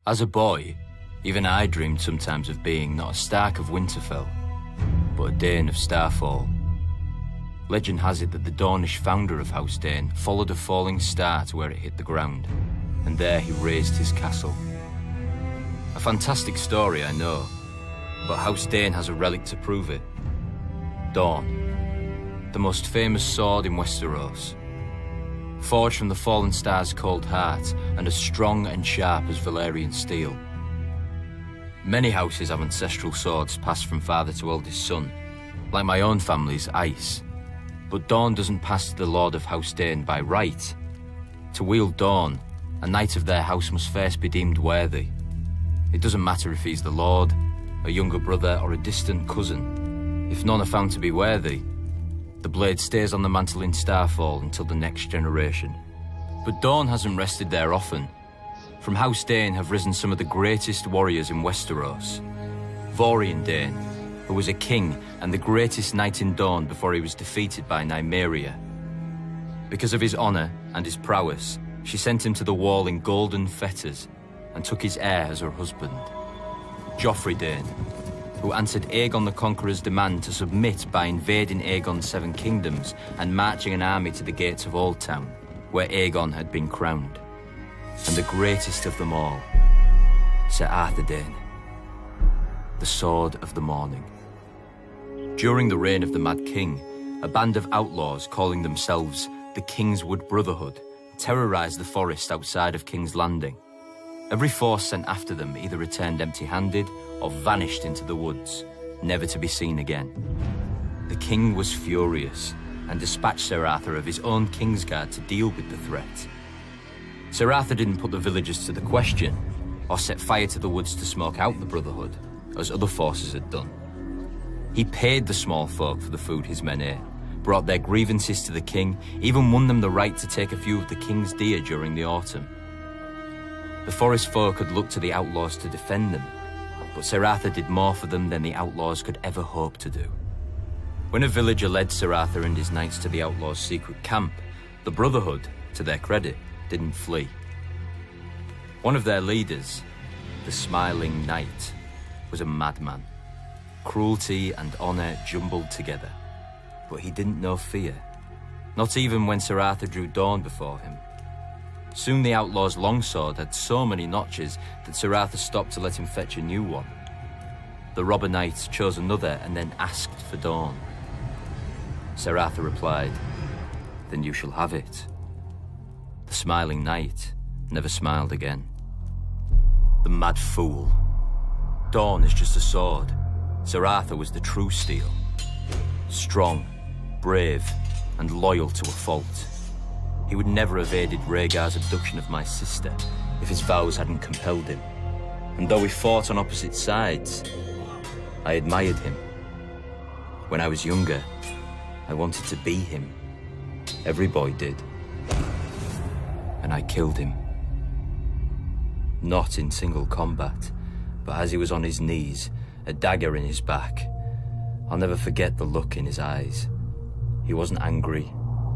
As a boy, even I dreamed sometimes of being not a Stark of Winterfell, but a Dayne of Starfall. Legend has it that the Dornish founder of House Dayne followed a falling star to where it hit the ground, and there he raised his castle. A fantastic story, I know, but House Dayne has a relic to prove it. Dawn, the most famous sword in Westeros. Forged from the fallen star's cold heart and as strong and sharp as Valyrian steel. Many houses have ancestral swords passed from father to eldest son, like my own family's Ice. But Dawn doesn't pass to the Lord of House Dayne by right. To wield Dawn, a knight of their house must first be deemed worthy. It doesn't matter if he's the Lord, a younger brother or a distant cousin. If none are found to be worthy, the blade stays on the mantle in Starfall until the next generation. But Dawn hasn't rested there often. From House Dayne have risen some of the greatest warriors in Westeros. Vaurian Dayne, who was a king and the greatest knight in Dawn before he was defeated by Nymeria. Because of his honor and his prowess, she sent him to the wall in golden fetters and took his heir as her husband. Joffrey Dayne, who answered Aegon the Conqueror's demand to submit by invading Aegon's 7 kingdoms and marching an army to the gates of Old Town, where Aegon had been crowned. And the greatest of them all, Sir Arthur Dayne, the Sword of the Morning. During the reign of the Mad King, a band of outlaws calling themselves the Kingswood Brotherhood terrorized the forest outside of King's Landing. Every force sent after them either returned empty-handed or vanished into the woods, never to be seen again. The king was furious and dispatched Sir Arthur of his own Kingsguard to deal with the threat. Sir Arthur didn't put the villagers to the question or set fire to the woods to smoke out the Brotherhood, as other forces had done. He paid the small folk for the food his men ate, brought their grievances to the king, even won them the right to take a few of the king's deer during the autumn. The forest folk had looked to the outlaws to defend them, but Sir Arthur did more for them than the outlaws could ever hope to do. When a villager led Sir Arthur and his knights to the outlaws' secret camp, the Brotherhood, to their credit, didn't flee. One of their leaders, the Smiling Knight, was a madman. Cruelty and honor jumbled together, but he didn't know fear, not even when Sir Arthur drew Dawn before him. Soon the outlaw's longsword had so many notches that Sir Arthur stopped to let him fetch a new one. The robber knight chose another and then asked for Dawn. Sir Arthur replied, "Then you shall have it." The Smiling Knight never smiled again. The mad fool. Dawn is just a sword. Sir Arthur was the true steel. Strong, brave, and loyal to a fault. He would never have aided Rhaegar's abduction of my sister if his vows hadn't compelled him. And though we fought on opposite sides, I admired him. When I was younger, I wanted to be him. Every boy did. And I killed him. Not in single combat, but as he was on his knees, a dagger in his back. I'll never forget the look in his eyes. He wasn't angry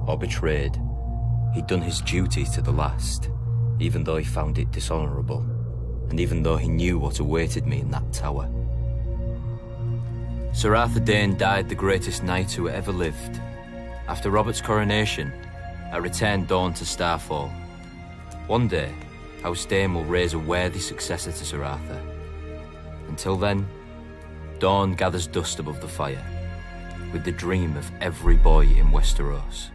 or betrayed. He'd done his duty to the last, even though he found it dishonorable, and even though he knew what awaited me in that tower. Sir Arthur Dayne died the greatest knight who ever lived. After Robert's coronation, I returned Dawn to Starfall. One day, House Dayne will raise a worthy successor to Sir Arthur. Until then, Dawn gathers dust above the fire, with the dream of every boy in Westeros.